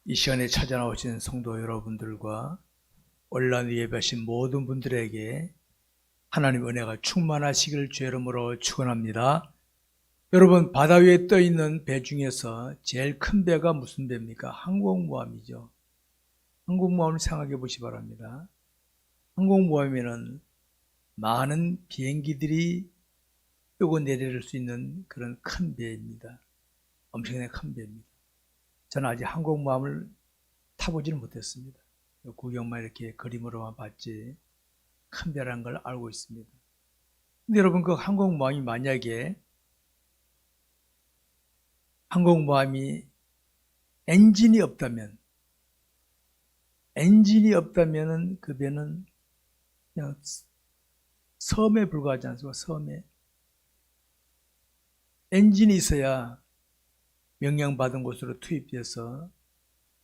이 시간에 찾아나오신 성도 여러분들과 온라인 예배하신 모든 분들에게 하나님 은혜가 충만하시길 주의 이름으로 축원합니다. 여러분, 바다 위에 떠있는 배 중에서 제일 큰 배가 무슨 배입니까? 항공모함이죠. 항공모함을 생각해 보시기 바랍니다. 항공모함에는 많은 비행기들이 뜨고 내릴 수 있는 그런 큰 배입니다. 엄청나게 큰 배입니다. 저는 아직 항공모함을 타보지는 못했습니다. 구경만 이렇게 그림으로만 봤지 큰 배라는 걸 알고 있습니다. 근데 여러분, 그 항공모함이 만약에 엔진이 없다면 그 배는 그냥 섬에 불과하지 않습니까? 섬에 엔진이 있어야 명령받은 곳으로 투입돼서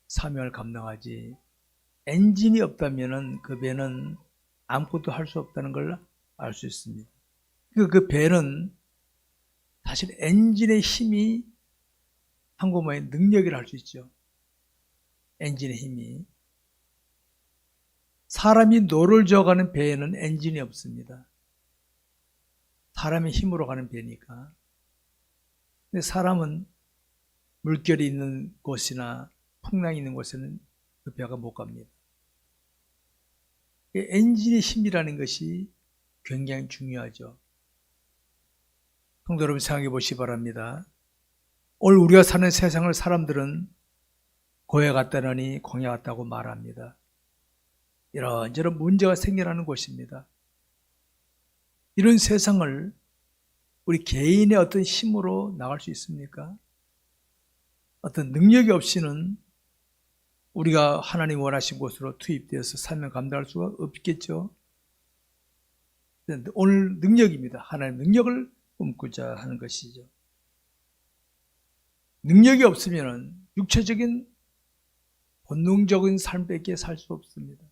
사명을 감당하지, 엔진이 없다면 그 배는 아무것도 할 수 없다는 걸 알 수 있습니다. 그 배는 사실 엔진의 힘이 항공모함의 능력이라 할 수 있죠. 엔진의 힘이. 사람이 노를 저어가는 배에는 엔진이 없습니다. 사람의 힘으로 가는 배니까. 근데 사람은 물결이 있는 곳이나 풍랑이 있는 곳에는 그 배가 못 갑니다. 엔진의 힘이라는 것이 굉장히 중요하죠. 성도 여러분, 생각해 보시기 바랍니다. 오늘 우리가 사는 세상을 사람들은 고해 같다느니 광야 같다고 말합니다. 이런저런 문제가 생겨나는 곳입니다. 이런 세상을 우리 개인의 어떤 힘으로 나갈 수 있습니까? 어떤 능력이 없이는 우리가 하나님 원하신 곳으로 투입되어서 사명 감당할 수가 없겠죠. 오늘 능력입니다. 하나님 능력을 꿈꾸자 하는 것이죠. 능력이 없으면 육체적인 본능적인 삶밖에 살 수 없습니다.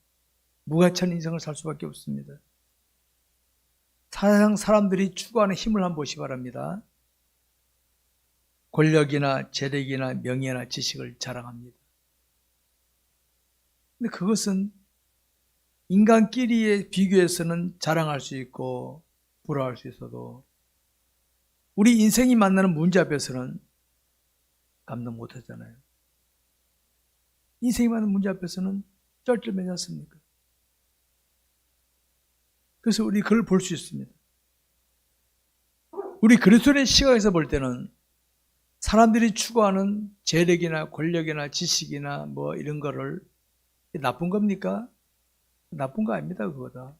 무가치한 인생을 살 수밖에 없습니다. 세상 사람들이 추구하는 힘을 한번 보시기 바랍니다. 권력이나 재력이나 명예나 지식을 자랑합니다. 근데 그것은 인간끼리의 비교해서는 자랑할 수 있고 부러워할 수 있어도 우리 인생이 만나는 문제 앞에서는 감당 못하잖아요. 인생이 만나는 문제 앞에서는 쩔쩔매지 않습니까? 그래서 우리 그걸 볼 수 있습니다. 우리 그리스도인의 시각에서 볼 때는 사람들이 추구하는 재력이나 권력이나 지식이나 뭐 이런 거를 나쁜 겁니까? 나쁜 거 아닙니다. 그거다.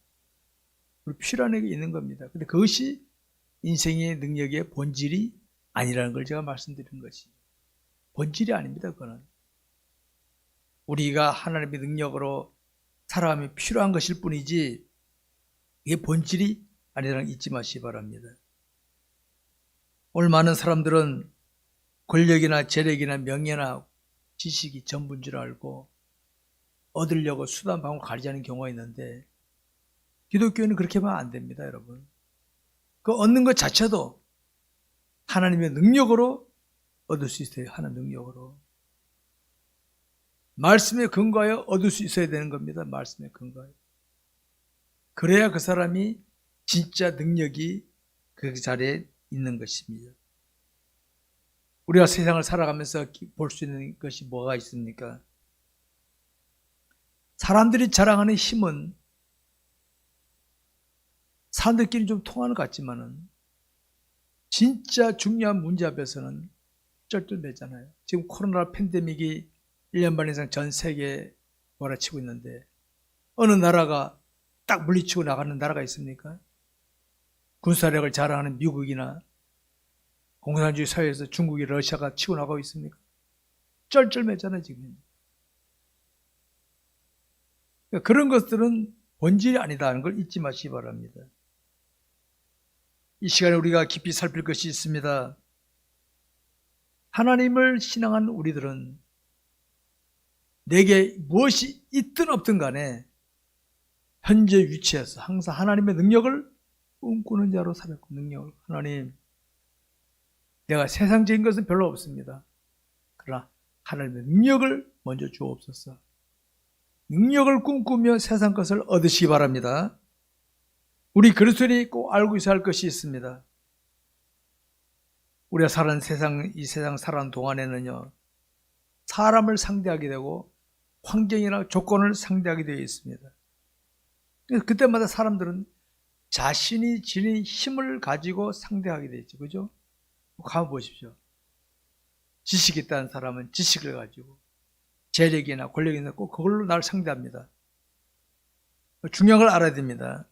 우리 필요한 게 있는 겁니다. 근데 그것이 인생의 능력의 본질이 아니라는 걸 제가 말씀드린 것이죠. 본질이 아닙니다. 그거는 우리가 하나님의 능력으로 살아가면 필요한 것일 뿐이지 이게 본질이 아니라는 걸 잊지 마시기 바랍니다. 오늘 많은 사람들은 권력이나 재력이나 명예나 지식이 전부인 줄 알고 얻으려고 수단 방법을 가리자는 경우가 있는데 기독교는 그렇게 하면 안 됩니다. 여러분, 그 얻는 것 자체도 하나님의 능력으로 얻을 수 있어요. 하나님의 능력으로 말씀에 근거하여 얻을 수 있어야 되는 겁니다. 말씀에 근거하여. 그래야 그 사람이 진짜 능력이 그 자리에 있는 것입니다. 우리가 세상을 살아가면서 볼 수 있는 것이 뭐가 있습니까? 사람들이 자랑하는 힘은 사람들끼리 좀 통하는 것 같지만은 진짜 중요한 문제 앞에서는 쩔쩔매잖아요. 지금 코로나 팬데믹이 1년 반 이상 전 세계에 몰아치고 있는데 어느 나라가 딱 물리치고 나가는 나라가 있습니까? 군사력을 자랑하는 미국이나 공산주의 사회에서 중국이 러시아가 치고 나가고 있습니까? 쩔쩔매잖아요 지금. 그런 것들은 본질이 아니다는 걸 잊지 마시기 바랍니다. 이 시간에 우리가 깊이 살필 것이 있습니다. 하나님을 신앙한 우리들은 내게 무엇이 있든 없든 간에 현재 위치에서 항상 하나님의 능력을 꿈꾸는 자로 살았고, 능력을, 하나님, 내가 세상적인 것은 별로 없습니다. 그러나 하나님의 능력을 먼저 주옵소서. 능력을 꿈꾸며 세상 것을 얻으시기 바랍니다. 우리 그리스도인이 꼭 알고 있어야 할 것이 있습니다. 우리가 사는 이 세상 살아가는 동안에는요, 사람을 상대하게 되고 환경이나 조건을 상대하게 되어 있습니다. 그때마다 사람들은 자신이 지닌 힘을 가지고 상대하게 되죠. 그죠? 가만 보십시오. 지식이 있다는 사람은 지식을 가지고, 재력이나 권력이 있는 꼭 그걸로 나를 상대합니다. 중요한 걸 알아야 됩니다.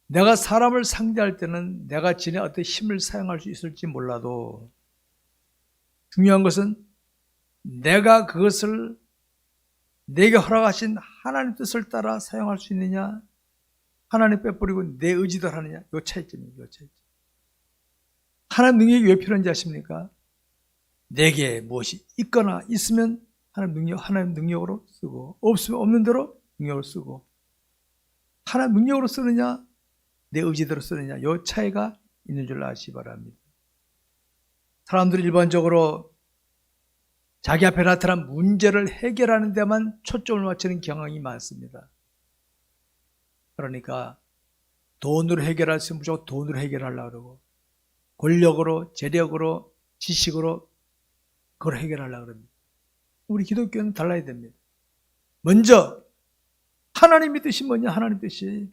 내가 사람을 상대할 때는 내가 지닌 어떤 힘을 사용할 수 있을지 몰라도 중요한 것은 내가 그것을 내게 허락하신 하나님 뜻을 따라 사용할 수 있느냐, 하나님 빼버리고 내 의지대로 하느냐, 요 차이점이에요. 요 차이점. 하나님 능력이 왜 필요한지 아십니까? 내게 무엇이 있거나 있으면 하나님 능력으로 쓰고, 없으면 없는 대로 능력으로 쓰고, 하나님 능력으로 쓰느냐, 내 의지대로 쓰느냐, 요 차이가 있는 줄 아시기 바랍니다. 사람들이 일반적으로 자기 앞에 나타난 문제를 해결하는 데만 초점을 맞추는 경향이 많습니다. 그러니까 돈으로 해결할 수 있으면 무조건 돈으로 해결하려고 그러고, 권력으로, 재력으로, 지식으로 그걸 해결하려고 합니다. 우리 기독교는 달라야 됩니다. 먼저 하나님의 뜻이 뭐냐? 하나님 뜻이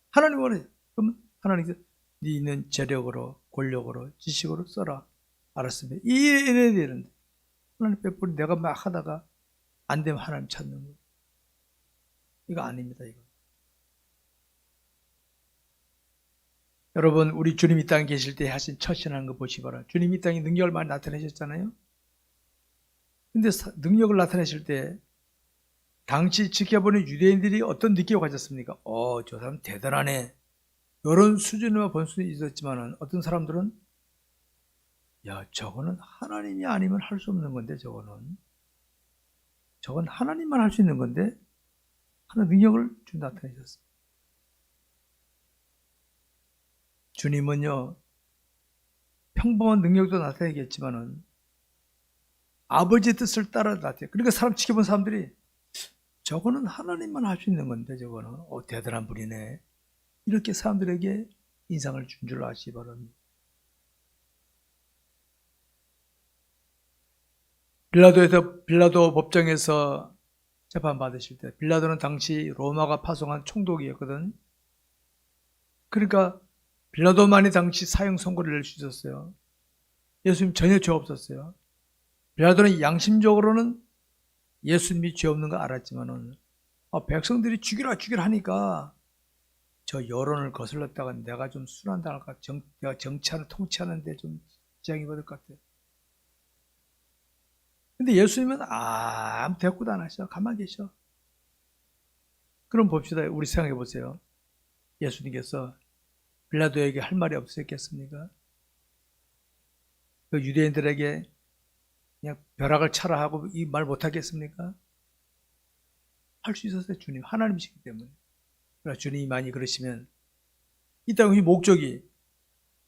하나님 원해. 그러면 하나님께서 네 있는 재력으로, 권력으로, 지식으로 써라. 알았습니다. 이래야 되는데 하나님 빼버리 내가 막 하다가 안 되면 하나님 찾는 거예요. 이거 아닙니다. 이거. 여러분, 우리 주님 이 땅에 계실 때 하신 첫 신하는 거 보시기 바랍니다. 주님 이 땅에 능력을 많이 나타내셨잖아요. 근데 능력을 나타내실 때 당시 지켜보는 유대인들이 어떤 느낌을 가졌습니까? 저 사람 대단하네. 이런 수준으로 본 수는 있었지만 어떤 사람들은 야, 저거는 하나님이 아니면 할 수 없는 건데 저건 하나님만 할 수 있는 건데 하나님 능력을 좀 나타내셨어요. 주님은요, 평범한 능력도 나타내겠지만은 아버지의 뜻을 따라 나타내요. 그러니까 사람 지켜본 사람들이 저거는 하나님만 할 수 있는 건데 저거는 대단한 분이네. 이렇게 사람들에게 인상을 준 줄 아시기 바랍니다. 빌라도 법정에서 재판받으실 때, 빌라도는 당시 로마가 파송한 총독이었거든. 그러니까 빌라도만이 당시 사형 선고를 낼 수 있었어요. 예수님 전혀 죄 없었어요. 빌라도는 양심적으로는 예수님이 죄 없는 거 알았지만은 백성들이 죽이라 하니까 저 여론을 거슬렀다가 내가 좀 순환당할까, 내가 정치하는 통치하는데 좀 지장이 받을 것 같아. 근데 예수님은 아무 대꾸도 안 하셔. 가만히 계셔. 그럼 봅시다. 우리 생각해 보세요. 예수님께서 빌라도에게 할 말이 없었겠습니까? 그 유대인들에게 그냥 벼락을 차라 하고 이 말 못하겠습니까? 할 수 있었어요. 주님 하나님이시기 때문에. 그러나 주님이 많이 그러시면 이 땅의 목적이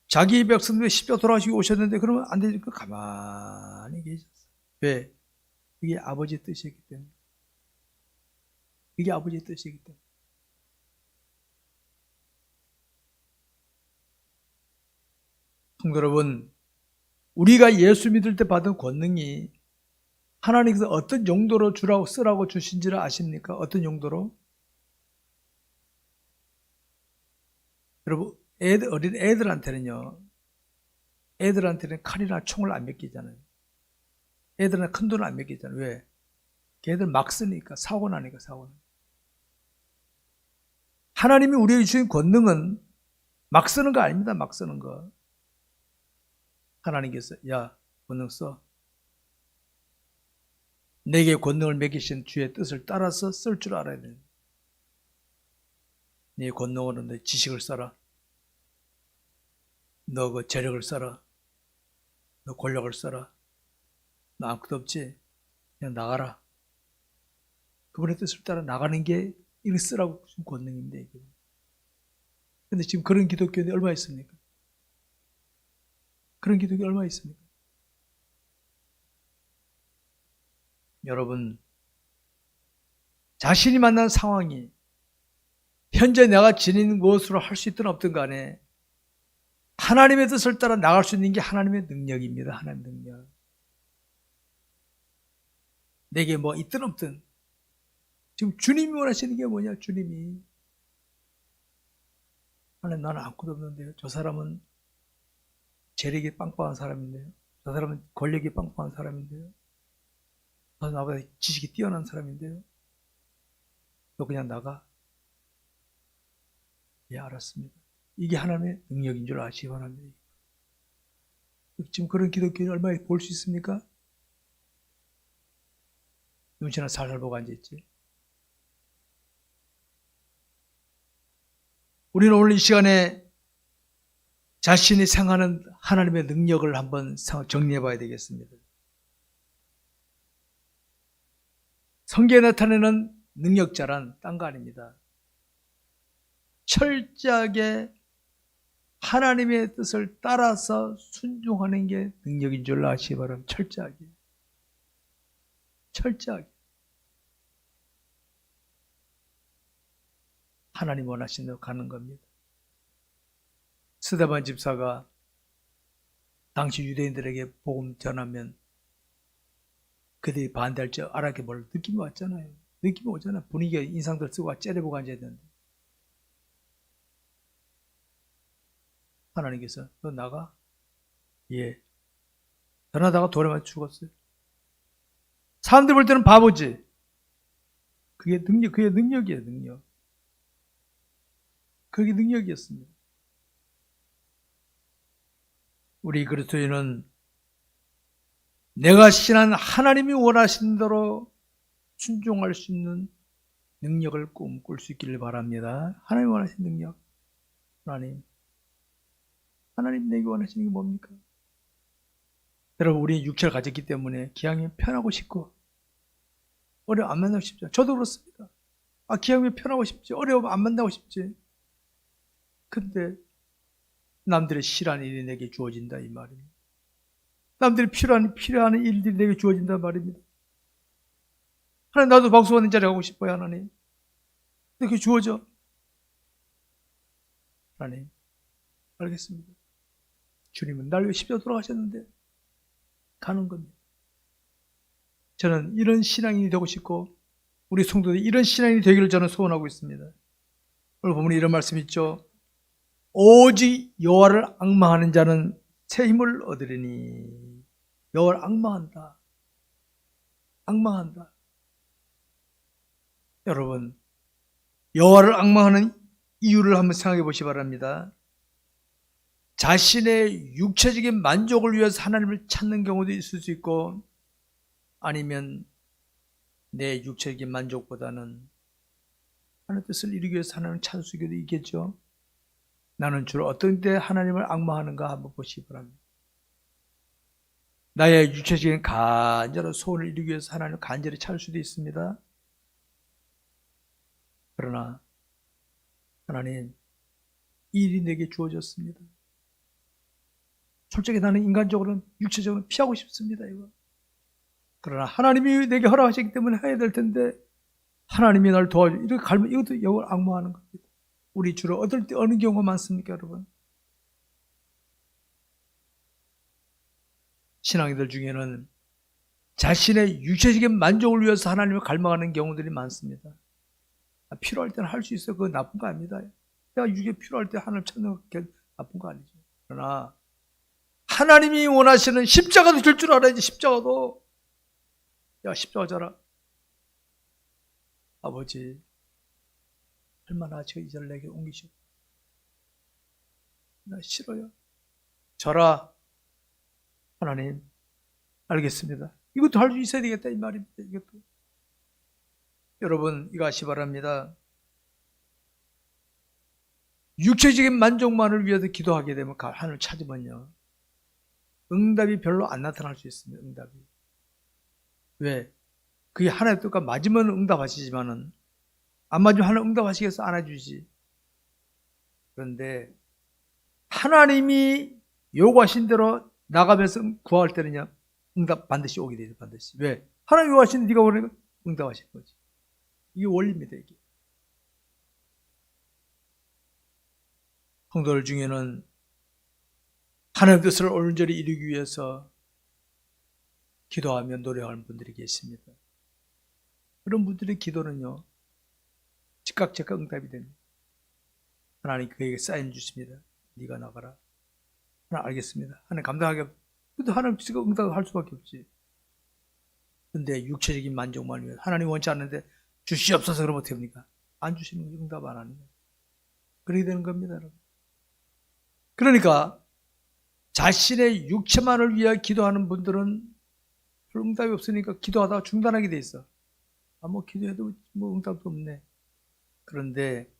자기 백성들의 십자가 돌아가시고 오셨는데 그러면 안 되니까 가만히 계셨어요. 왜? 이게 아버지의 뜻이기 때문에. 이게 아버지의 뜻이기 때문에. 성도 여러분, 우리가 예수 믿을 때 받은 권능이 하나님께서 어떤 용도로 쓰라고 주신지를 아십니까? 어떤 용도로? 여러분, 어린 애들한테는 칼이나 총을 안 맡기잖아요. 애들은 큰 돈을 안 맡기잖아요. 왜? 걔들 막 쓰니까, 사고 나니까. 하나님이 우리에게 주신 권능은 막 쓰는 거 아닙니다. 막 쓰는 거. 하나님께서 야, 권능 써. 내게 권능을 맡기신 주의 뜻을 따라서 쓸 줄 알아야 돼. 네 권능으로 너 지식을 써라. 너 그 재력을 써라. 너 권력을 써라. 너 아무것도 없지? 그냥 나가라. 그분의 뜻을 따라 나가는 게 이렇게 쓰라고 주신 권능인데. 근데 지금 그런 기독교인이 얼마 있습니까? 그런 기독교 얼마 있습니까? 여러분, 자신이 만난 상황이 현재 내가 지닌 무엇으로 할 수 있든 없든 간에 하나님의 뜻을 따라 나갈 수 있는 게 하나님의 능력입니다. 하나님의 능력. 내게 뭐 있든 없든 지금 주님이 원하시는 게 뭐냐? 주님이 하나님, 나는 아무것도 없는데요. 저 사람은 재력이 빵빵한 사람인데요. 저 사람은 권력이 빵빵한 사람인데요. 저 나보다 지식이 뛰어난 사람인데요. 너 그냥 나가. 예, 알았습니다. 이게 하나님의 능력인 줄 아시기 바랍니다. 지금 그런 기독교인 얼마나 볼 수 있습니까? 눈치나 살살 보고 앉아있지. 우리는 오늘 이 시간에 자신이 생각하는 하나님의 능력을 한번 정리해 봐야 되겠습니다. 성경에 나타내는 능력자란 딴 거 아닙니다. 철저하게 하나님의 뜻을 따라서 순종하는 게 능력인 줄 아시기 바랍니다. 철저하게. 하나님 원하신 대로 가는 겁니다. 스데반 집사가 당시 유대인들에게 복음 전하면 그들이 반대할 줄 알았게 뭘 느낌이 왔잖아요. 느낌이 오잖아요. 분위기가 인상들 쓰고 째려보고 앉아있는데 하나님께서 너 나가? 예. 전하다가 돌에 맞아 죽었어요. 사람들 볼 때는 바보지. 그게 능력이에요, 능력. 그게 능력이었습니다. 우리 그리스도인은 내가 신한 하나님이 원하신 대로 순종할 수 있는 능력을 꿈꿀 수 있기를 바랍니다. 하나님이 원하신 능력. 하나님 내게 원하시는 게 뭡니까? 여러분, 우리 육체를 가졌기 때문에 기왕이면 편하고 싶고 어려움 안 만나고 싶죠. 저도 그렇습니다. 기왕이면 편하고 싶지, 어려움 안 만나고 싶지. 근데 남들의 싫어하는 일이 내게 주어진다 이 말입니다. 남들이 필요한 일들이 내게 주어진다 말입니다. 하나님, 나도 박수 받는 자리 가고 싶어요. 하나님, 그렇게 주어져. 하나님, 알겠습니다. 주님은 날 위해 십자가 돌아가셨는데 가는 겁니다. 저는 이런 신앙인이 되고 싶고 우리 성도들이 이런 신앙인이 되기를 저는 소원하고 있습니다. 오늘 보면 이런 말씀 있죠. 오직 여호와를 앙망하는 자는 새 힘을 얻으리니. 여호와를 앙망한다. 여러분, 여호와를 앙망하는 이유를 한번 생각해 보시기 바랍니다. 자신의 육체적인 만족을 위해서 하나님을 찾는 경우도 있을 수 있고, 아니면 내 육체적인 만족보다는 하나님의 뜻을 이루기 위해서 하나님을 찾을 수 있겠죠. 나는 주로 어떤 때 하나님을 앙망하는가 한번 보시기 바랍니다. 나의 육체적인 간절한 소원을 이루기 위해서 하나님을 간절히 찾을 수도 있습니다. 그러나 하나님, 이 일이 내게 주어졌습니다. 솔직히 나는 인간적으로는 육체적으로 피하고 싶습니다. 이거. 그러나 하나님이 내게 허락하셨기 때문에 해야 될 텐데 하나님이 날 도와줘. 이렇게 갈면 이것도 여호와를 앙망하는 겁니다. 우리 주로 어떨 때 어느 경우가 많습니까, 여러분? 신앙인들 중에는 자신의 육체적인 만족을 위해서 하나님을 갈망하는 경우들이 많습니다. 필요할 때는 할 수 있어요. 그건 나쁜 거 아닙니다. 내가 육에 필요할 때 하나님을 찾는 게 나쁜 거 아니죠. 그러나 하나님이 원하시는 십자가도 줄 줄 알아야지. 십자가도. 야, 십자가 져라. 아버지, 얼마나 저 이자를 내게 옮기시오. 나 싫어요. 져라. 하나님, 알겠습니다. 이것도 할 수 있어야 되겠다 이 말입니다. 이것도. 여러분, 이거 아시기 바랍니다. 육체적인 만족만을 위해서 기도하게 되면 하나님을 찾으면요, 응답이 별로 안 나타날 수 있습니다. 응답이. 왜? 그게 하나님의 뜻과 맞으면 응답하시지만은 안 맞으면 하나님 응답하시겠어? 안 해주지. 그런데 하나님이 요구하신 대로 나가면서 구할 때는요, 응답 반드시 오게 되죠. 반드시. 왜? 하나님 요구하시는 네가 원하니까 응답하시는 거지. 이게 원리입니다. 이게. 성도들 중에는 하나님 뜻을 온전히 이루기 위해서 기도하며 노력하는 분들이 계십니다. 그런 분들의 기도는요, 즉각 응답이 됩니다. 하나님 그에게 사인 주십니다. 네가 나가라. 하나님 알겠습니다. 하나님 감당하게. 근데 하나님 즉각 응답할 수밖에 없지. 근데 육체적인 만족만 위해 하나님 원치 않는데 주시옵소서 그러면 어떻게 합니까? 안 주시는 거 응답 안 하는 거예요. 그렇게 되는 겁니다, 여러분. 그러니까 자신의 육체만을 위해 기도하는 분들은 응답이 없으니까 기도하다가 중단하게 돼 있어. 기도해도 응답도 없네. 그런데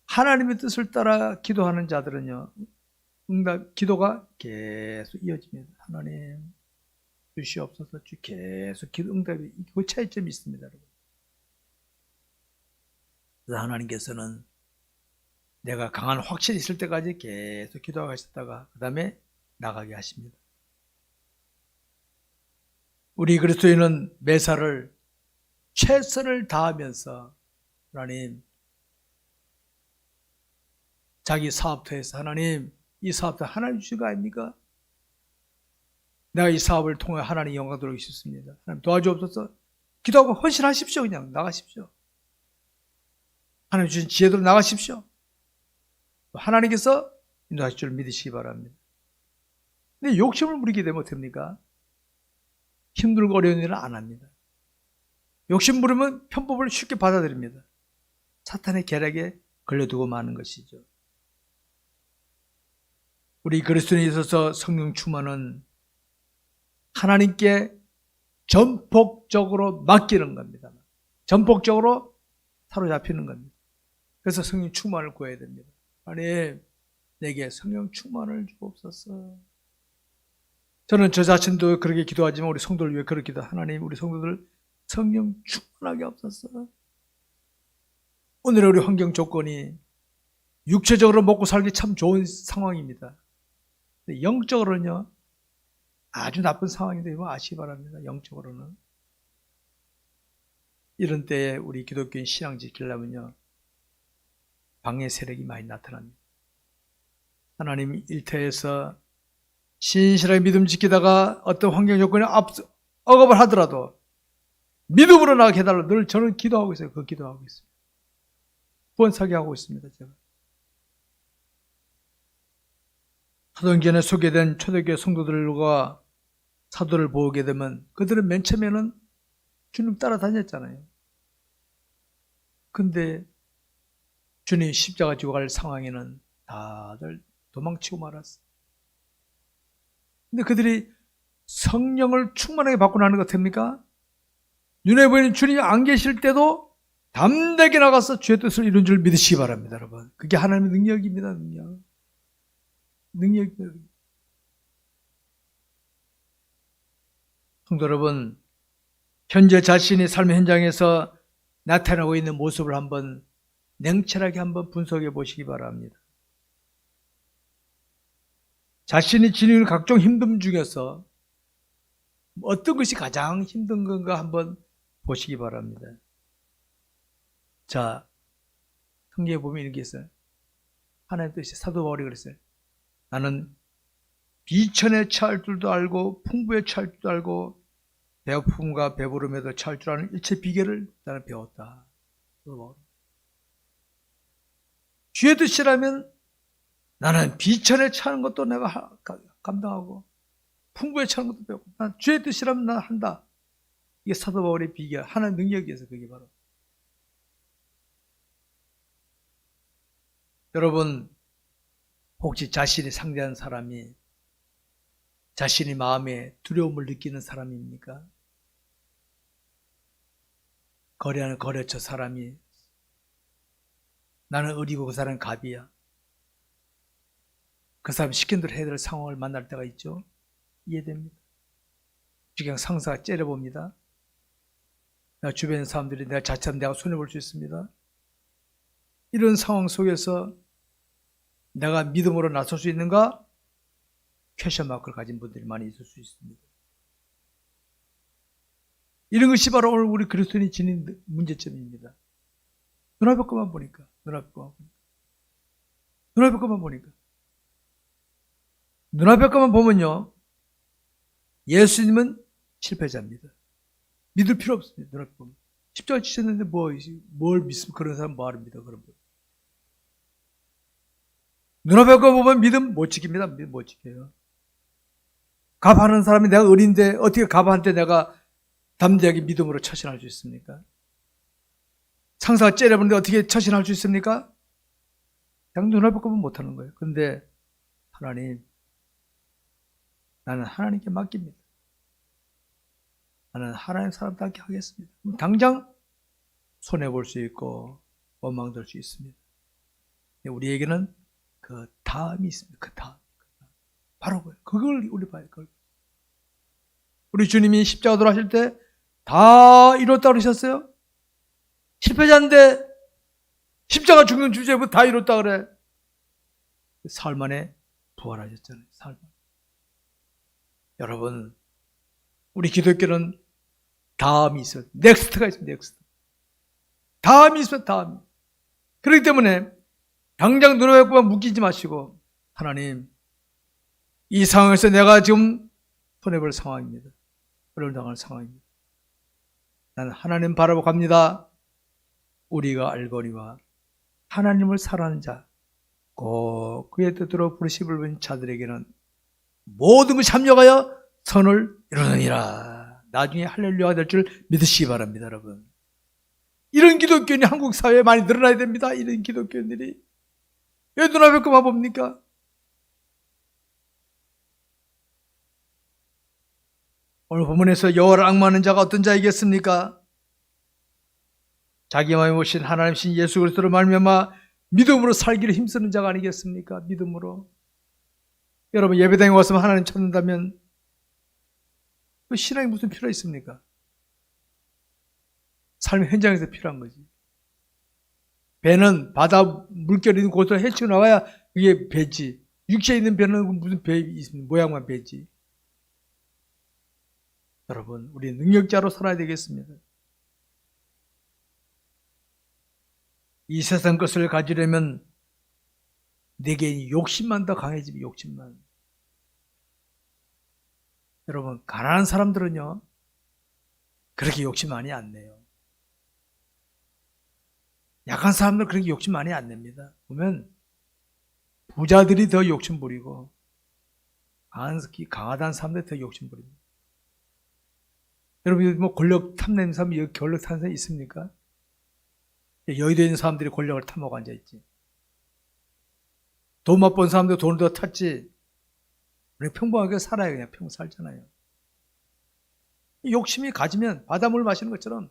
하나님의 뜻을 따라 기도하는 자들은요, 기도가 계속 이어집니다. 하나님 주시옵소서. 계속 기도 응답이, 그 차이점이 있습니다, 여러분. 그래서 하나님께서는 내가 강한 확신이 있을 때까지 계속 기도하고 있었다가 그 다음에 나가게 하십니다. 우리 그리스도인은 매사를 최선을 다하면서 하나님 자기 사업터에서 하나님 이 사업터 하나님 주신 거 아닙니까? 내가 이 사업을 통해 하나님 영광 돌리고 싶습니다. 하나님 도와주옵소서. 기도하고 헌신하십시오. 그냥 나가십시오. 하나님 주신 지혜대로 나가십시오. 하나님께서 인도하실 줄 믿으시기 바랍니다. 근데 욕심을 부리게 되면 어떻습니까? 힘들고 어려운 일은 안 합니다. 욕심 부리면 편법을 쉽게 받아들입니다. 사탄의 계략에 걸려두고 마는 것이죠. 우리 그리스도인에 있어서 성령 충만은 하나님께 전폭적으로 맡기는 겁니다. 전폭적으로 사로잡히는 겁니다. 그래서 성령 충만을 구해야 됩니다. 하나님, 내게 성령 충만을 주옵소서. 저는 저 자신도 그렇게 기도하지만 우리 성도를 위해 그렇게 기도. 하나님, 우리 성도들 성령 충만하게 없었어. 오늘의 우리 환경 조건이 육체적으로 먹고 살기 참 좋은 상황입니다. 영적으로는요, 아주 나쁜 상황인데 이거 아시기 바랍니다. 영적으로는. 이런 때에 우리 기독교인 신앙 지키려면요, 방해 세력이 많이 나타납니다. 하나님 일터에서 신실하게 믿음 지키다가 어떤 환경 조건이 억압을 하더라도 믿음으로 나가게 해달라. 늘 저는 기도하고 있어요. 그 기도하고 있어요. 구원사게 하고 있습니다. 제가. 사도행전에 소개된 초대교회 성도들과 사도를 보게 되면 그들은 맨 처음에는 주님 따라다녔잖아요. 근데 주님 십자가 지고 갈 상황에는 다들 도망치고 말았어요. 근데 그들이 성령을 충만하게 받고 나는 것 같습니까? 눈에 보이는 주님이 안 계실 때도 담대하게 나가서 주의 뜻을 이룬 줄 믿으시기 바랍니다, 여러분. 그게 하나님의 능력입니다, 능력입니다. 성도 여러분, 현재 자신의 삶의 현장에서 나타나고 있는 모습을 한번 냉철하게 한번 분석해 보시기 바랍니다. 자신이 지니는 각종 힘듦 중에서 어떤 것이 가장 힘든 건가 한번 보시기 바랍니다. 자, 성경에 보면 이런 게 있어요. 하나님 뜻이 사도 바울이 그랬어요. 나는 비천에 처할 줄도 알고 풍부에 처할 줄도 알고 배고픔과 배부름에도 처할 줄 아는 일체 비결을 나는 배웠다. 주의 뜻이라면 나는 비천에 처하는 것도 내가 감당하고 풍부에 처하는 것도 배우고 난 주의 뜻이라면 난 한다. 이게 사도 바울의 비결, 하나의 능력이어서 그게 바로. 여러분, 혹시 자신이 상대한 사람이 자신의 마음에 두려움을 느끼는 사람입니까? 거래하는 거래처 사람이 나는 을이고 그 사람은 갑이야. 그 사람이 시킨 대로 해야 될 상황을 만날 때가 있죠. 이해됩니다. 그냥 상사가 째려봅니다. 주변 사람들이 내가 자칫하면 내가 손해볼 수 있습니다. 이런 상황 속에서 내가 믿음으로 나설 수 있는가? 퀘션 마크를 가진 분들이 많이 있을 수 있습니다. 이런 것이 바로 오늘 우리 그리스도인이 지닌 문제점입니다. 눈앞에 것만 보니까, 눈앞에 것만 보니까. 눈앞에 것만 보면요, 예수님은 실패자입니다. 믿을 필요 없습니다. 눈앞에 보면. 십자가 지셨는데 뭘 믿습니까? 그런 사람 뭐합니다. 그런 분. 눈앞에 거 보면 믿음 못 지킵니다. 믿음 못 지켜요. 갑하는 사람이 내가 어린데 어떻게 갑한테 내가 담대하게 믿음으로 처신할 수 있습니까? 상사가 째려보는데 어떻게 처신할 수 있습니까? 그냥 눈앞에 거면 못하는 거예요. 그런데 하나님, 나는 하나님께 맡깁니다. 나는 하나님 사람답게 하겠습니다. 당장 손해볼 수 있고 원망될 수 있습니다. 우리에게는 그 다음이 있습니다. 그 다음. 바로 그걸 우리 봐야 돼요. 우리 주님이 십자가 돌아가실 때 다 이뤘다 그러셨어요? 실패자인데 십자가 죽는 주제부터 다 이뤘다 그래. 사흘 만에 부활하셨잖아요. 사흘 만에. 여러분, 우리 기독교는 다음이 있어요. 넥스트가 있습니다. 넥스트. 다음이 있어요. 다음이. 그렇기 때문에 당장 눈앞에만 묶이지 마시고, 하나님, 이 상황에서 내가 지금 손해볼 상황입니다. 어려운 당할 상황입니다. 나는 하나님 바라보고 갑니다. 우리가 알거니와 하나님을 사랑하는 자, 꼭 그의 뜻대로 부르심을 받은 자들에게는 모든 것이 합력하여 선을 이루느니라. 나중에 할렐루야가 될 줄 믿으시기 바랍니다, 여러분. 이런 기독교인이 한국 사회에 많이 늘어나야 됩니다. 이런 기독교인들이. 왜 눈앞에 것만 봅니까? 오늘 본문에서 여호와를 앙망하는 자가 어떤 자이겠습니까? 자기 마음에 오신 하나님신 예수 그리스도로 말미암아 믿음으로 살기를 힘쓰는 자가 아니겠습니까? 믿음으로. 여러분, 예배당에 왔으면 하나님 찾는다면 그 신앙이 무슨 필요가 있습니까? 삶의 현장에서 필요한 거지. 배는 바다 물결이 있는 곳으로 헤치고 나가야 그게 배지. 육체에 있는 배는 무슨 배 있습니까? 모양만 배지. 여러분, 우리 능력자로 살아야 되겠습니다. 이 세상 것을 가지려면 내게 욕심만 더 강해지면 욕심만. 여러분, 가난한 사람들은요, 그렇게 욕심 많이 안 내요. 약한 사람들 그렇게 욕심 많이 안 냅니다. 보면 부자들이 더 욕심 부리고 강하다는 사람들이 더 욕심 부립니다. 여러분, 뭐 권력 탐내는 사람이 여기 권력 타는 사람이 있습니까? 여의도에 있는 사람들이 권력을 탐하고 앉아있지. 돈 맛본 사람들 돈을 더 탔지. 우리 평범하게 살아요. 그냥 평범 살잖아요. 욕심이 가지면 바닷물 마시는 것처럼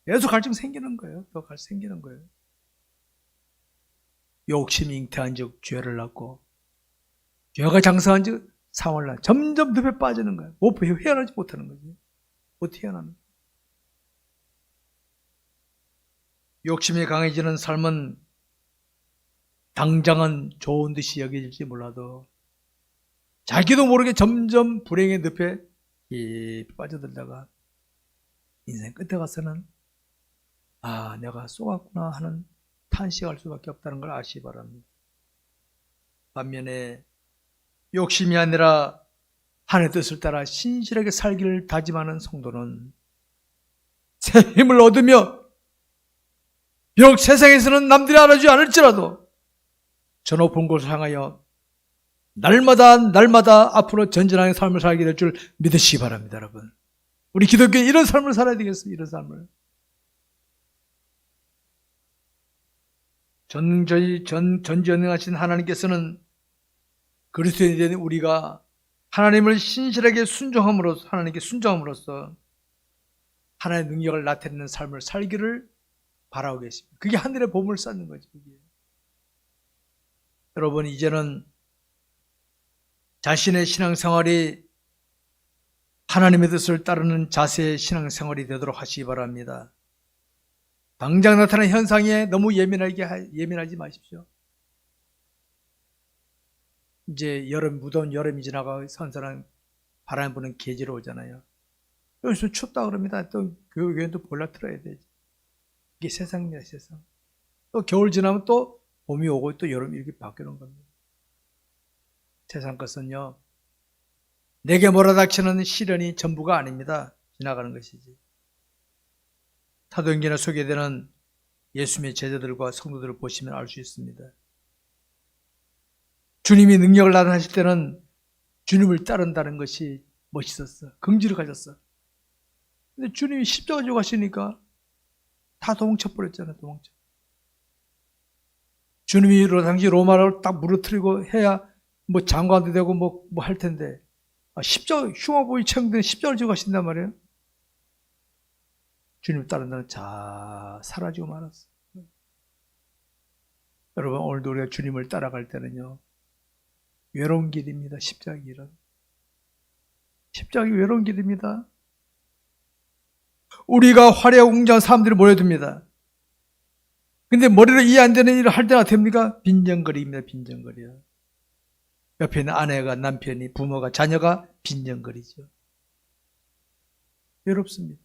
계속 갈증 생기는 거예요. 더 생기는 거예요. 욕심이 잉태한 즉 죄를 낳고, 죄가 장성한 즉 상을 낳아. 점점 늪에 빠지는 거예요. 헤어나지 못하는 거지. 못 헤어나는 거예요. 욕심이 강해지는 삶은 당장은 좋은 듯이 여겨질지 몰라도 자기도 모르게 점점 불행의 늪에 깊이 빠져들다가 인생 끝에 가서는 내가 쏘았구나 하는 탄식할 수밖에 없다는 걸 아시기 바랍니다. 반면에 욕심이 아니라 하나님의 뜻을 따라 신실하게 살기를 다짐하는 성도는 새 힘을 얻으며 비록 세상에서는 남들이 알아주지 않을지라도 저 높은 곳을 향하여 날마다 앞으로 전진하는 삶을 살게 될 줄 믿으시기 바랍니다, 여러분. 우리 기독교는 이런 삶을 살아야 되겠어요, 이런 삶을. 전지전능하신 하나님께서는 그리스도인이 된 우리가 하나님을 신실하게 하나님께 순종함으로써 하나님의 능력을 나타내는 삶을 살기를 바라고 계십니다. 그게 하늘의 보물을 쌓는 거죠. 그게. 여러분, 이제는 자신의 신앙생활이 하나님의 뜻을 따르는 자세의 신앙생활이 되도록 하시기 바랍니다. 당장 나타나는 현상에 너무 예민하지 마십시오. 이제 무더운 여름이 지나가 선선한 바람 부는 계절이 오잖아요. 여기서 춥다 그럽니다. 또 교회는 또 보일러 틀어야 되지. 이게 세상입니다, 세상. 또 겨울 지나면 또 봄이 오고 또 여름이 이렇게 바뀌는 겁니다. 세상 것은요, 내게 몰아닥치는 시련이 전부가 아닙니다. 지나가는 것이지. 사도행전에 소개되는 예수님의 제자들과 성도들을 보시면 알 수 있습니다. 주님이 능력을 나타내실 때는 주님을 따른다는 것이 멋있었어. 긍지를 가졌어. 근데 주님이 십자가 지고 가시니까 다 도망쳐 버렸잖아요. 도망쳐. 주님이 당시 로마를 딱 무너뜨리고 해야 뭐 장관도 되고 뭐 할 텐데, 십자가 흉악보이 처형된 십자가를 지고 가신단 말이에요. 주님 따른다는 자 사라지고 말았어. 여러분, 오늘도 우리가 주님을 따라갈 때는요, 외로운 길입니다. 십자가 길은. 십자가가 외로운 길입니다. 우리가 화려하고 웅장한 사람들이 모여듭니다. 근데 머리로 이해 안 되는 일을 할 때가 됩니까? 빈정거리입니다. 빈정거리요. 옆에 있는 아내가, 남편이, 부모가, 자녀가 빈정거리죠. 외롭습니다.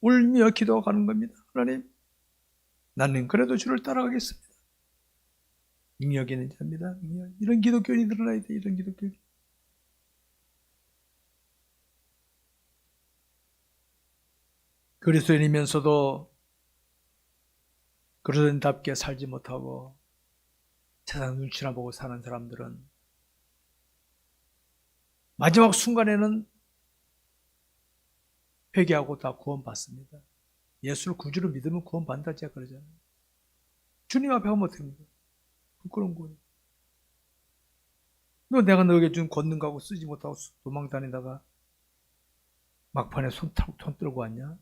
울며 기도하는 겁니다. 하나님, 나는 그래도 주를 따라가겠습니다. 능력 있는 자입니다. 이런 기독교인이 늘어나야 돼. 이런 기독교인. 그리스도인이면서도 그리스도인답게 살지 못하고 세상 눈치나 보고 사는 사람들은 마지막 순간에는 회개하고 다 구원받습니다. 예수를 구주로 믿으면 구원받는다 제가 그러잖아요. 주님 앞에 가면 어떻게 합니까? 부끄러운 거예요. 내가 너에게 준 권능가고 쓰지 못하고 도망다니다가 막판에 손 들고 왔냐? 할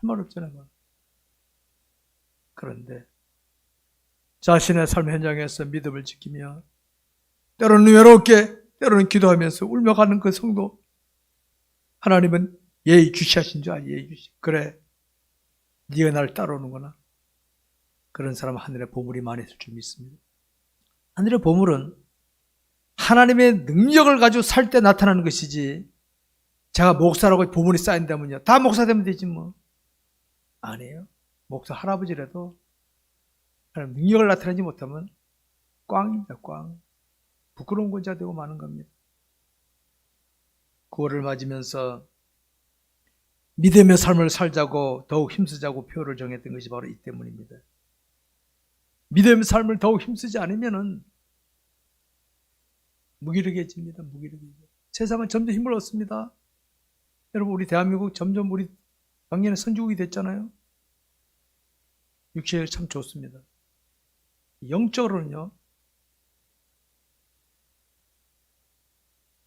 말 없잖아요. 그런데 자신의 삶 현장에서 믿음을 지키며 때로는 외롭게 때로는 기도하면서 울며 가는 그 성도, 하나님은 예의주시하신 줄 알아. 예의주시. 그래, 네가 나를 따라오는구나. 그런 사람은 하늘의 보물이 많이 있을 줄 믿습니다. 하늘의 보물은 하나님의 능력을 가지고 살 때 나타나는 것이지, 제가 목사라고 보물이 쌓인다면요, 다 목사 되면 되지 뭐. 아니에요. 목사 할아버지라도 하나님 능력을 나타내지 못하면 꽝입니다. 꽝. 부끄러운 권자 되고 마는 겁니다. 9월을 맞으면서 믿음의 삶을 살자고 더욱 힘쓰자고 표를 정했던 것이 바로 이 때문입니다. 믿음의 삶을 더욱 힘쓰지 않으면 무기력해집니다. 무기력해집니다. 세상은 점점 힘을 얻습니다. 여러분, 우리 대한민국 점점 우리 작년에 선진국이 됐잖아요. 육체가 참 좋습니다. 영적으로는요,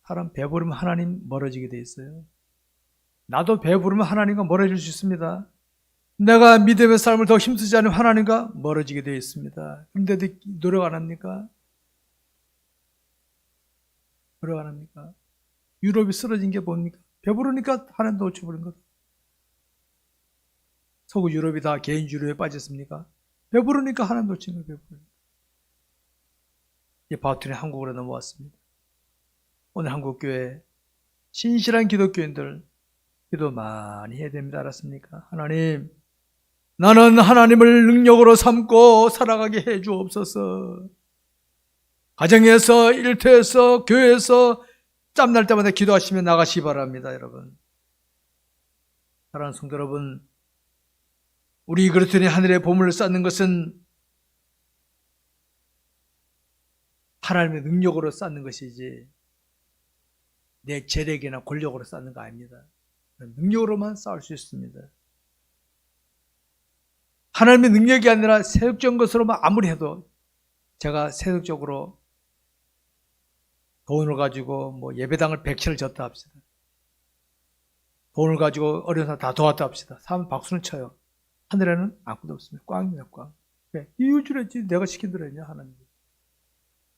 사람 배부르면 하나님 멀어지게 돼 있어요. 나도 배부르면 하나님과 멀어질 수 있습니다. 내가 믿음의 삶을 더 힘쓰지 않으면 하나님과 멀어지게 되어 있습니다. 그런데도 노력 안 합니까? 노력 안 합니까? 유럽이 쓰러진 게 뭡니까? 배부르니까 하나님도 놓쳐버린 것. 서구 유럽이 다 개인주의에 빠졌습니까? 배부르니까 하나님 놓친 거예요. 배부르니까. 이제 바울이 한국으로 넘어왔습니다. 오늘 한국교회 신실한 기독교인들 기도 많이 해야 됩니다. 알았습니까? 하나님, 나는 하나님을 능력으로 삼고 살아가게 해 주옵소서. 가정에서, 일터에서, 교회에서 짬날 때마다 기도하시며 나가시기 바랍니다. 여러분, 사랑하는 성도 여러분, 우리 그리스도인이 하늘의 보물을 쌓는 것은 하나님의 능력으로 쌓는 것이지 내 재력이나 권력으로 쌓는 거 아닙니다. 능력으로만 쌓을 수 있습니다. 하나님의 능력이 아니라 세속적인 것으로만 아무리 해도, 제가 세속적으로 돈을 가지고 뭐 예배당을 100채를 졌다 합시다. 돈을 가지고 어려운 사람 다 도왔다 합시다. 사람 박수는 쳐요. 하늘에는 아무도 없습니다. 꽝입니다. 꽝. 왜? 이웃 줄 했지 내가 시킨 대로 했냐 하나님.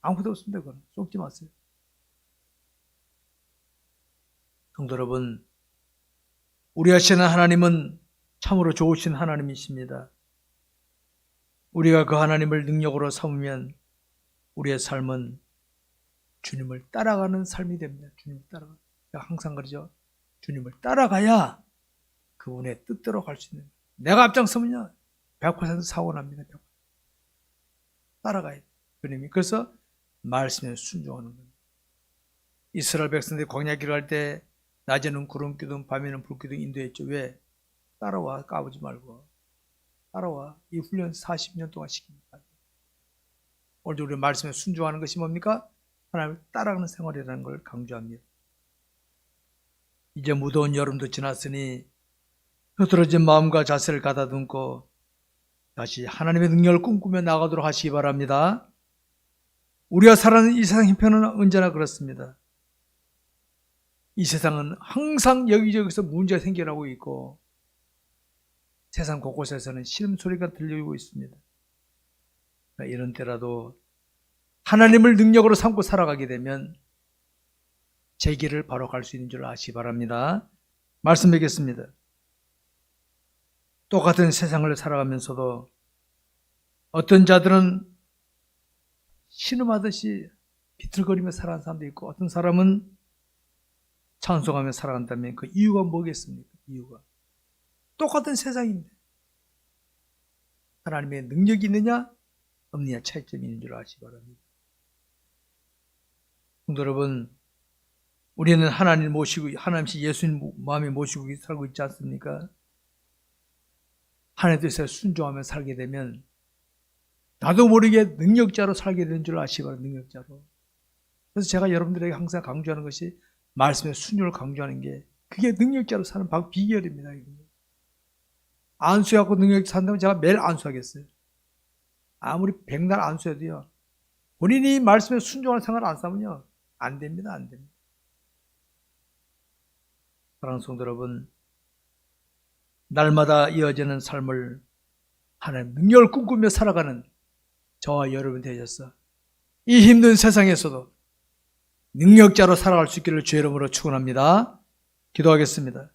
아무도 없습니다. 그건 속지 마세요. 성도 여러분, 우리 하시는 하나님은 참으로 좋으신 하나님이십니다. 우리가 그 하나님을 능력으로 삼으면 우리의 삶은 주님을 따라가는 삶이 됩니다. 주님을 따라가. 항상 그러죠. 주님을 따라가야 그분의 뜻대로 갈 수 있는 거예요. 내가 앞장서면요 100% 사고 납니다. 100%. 따라가야 돼요. 주님이. 그래서 말씀에 순종하는 겁니다. 이스라엘 백성들이 광야길을 갈 때 낮에는 구름 기둥, 밤에는 불 기둥 인도했죠. 왜? 따라와. 까부지 말고. 따라와. 이 훈련 40년 동안 시킵니다. 오늘도 우리 말씀에 순종하는 것이 뭡니까? 하나님을 따라가는 생활이라는 걸 강조합니다. 이제 무더운 여름도 지났으니 흐트러진 마음과 자세를 가다듬고 다시 하나님의 능력을 꿈꾸며 나가도록 하시기 바랍니다. 우리가 살아가는 이 세상 형편은 언제나 그렇습니다. 이 세상은 항상 여기저기서 문제가 생겨나고 있고 세상 곳곳에서는 신음소리가 들리고 있습니다. 이런 때라도 하나님을 능력으로 삼고 살아가게 되면 제 길을 바로 갈 수 있는 줄 아시기 바랍니다. 말씀 뵙겠습니다. 똑같은 세상을 살아가면서도 어떤 자들은 신음하듯이 비틀거리며 살아가는 사람도 있고 어떤 사람은 찬송하며 살아간다면 그 이유가 뭐겠습니까? 이유가 똑같은 세상인데 하나님의 능력이 있느냐 없느냐 차이점이 있는 줄 아시기 바랍니다. 성도 여러분, 우리는 하나님을 모시고 하나님씩 예수님 마음에 모시고 살고 있지 않습니까? 하나님 뜻에 순종하며 살게 되면 나도 모르게 능력자로 살게 되는 줄 아시기 바랍니다. 능력자로. 그래서 제가 여러분들에게 항상 강조하는 것이 말씀의 순종을 강조하는 게 그게 능력자로 사는 비결입니다. 안수해갖고 능력자 산다면 제가 매일 안수하겠어요. 아무리 백날 안수해도요. 본인이 말씀에 순종하는 생활을 안 사면요. 안 됩니다. 안 됩니다. 사랑하는 성도 여러분, 날마다 이어지는 삶을 하나님 능력을 꿈꾸며 살아가는 저와 여러분 되셔서 이 힘든 세상에서도 능력자로 살아갈 수 있기를 주의 이름으로 축원합니다. 기도하겠습니다.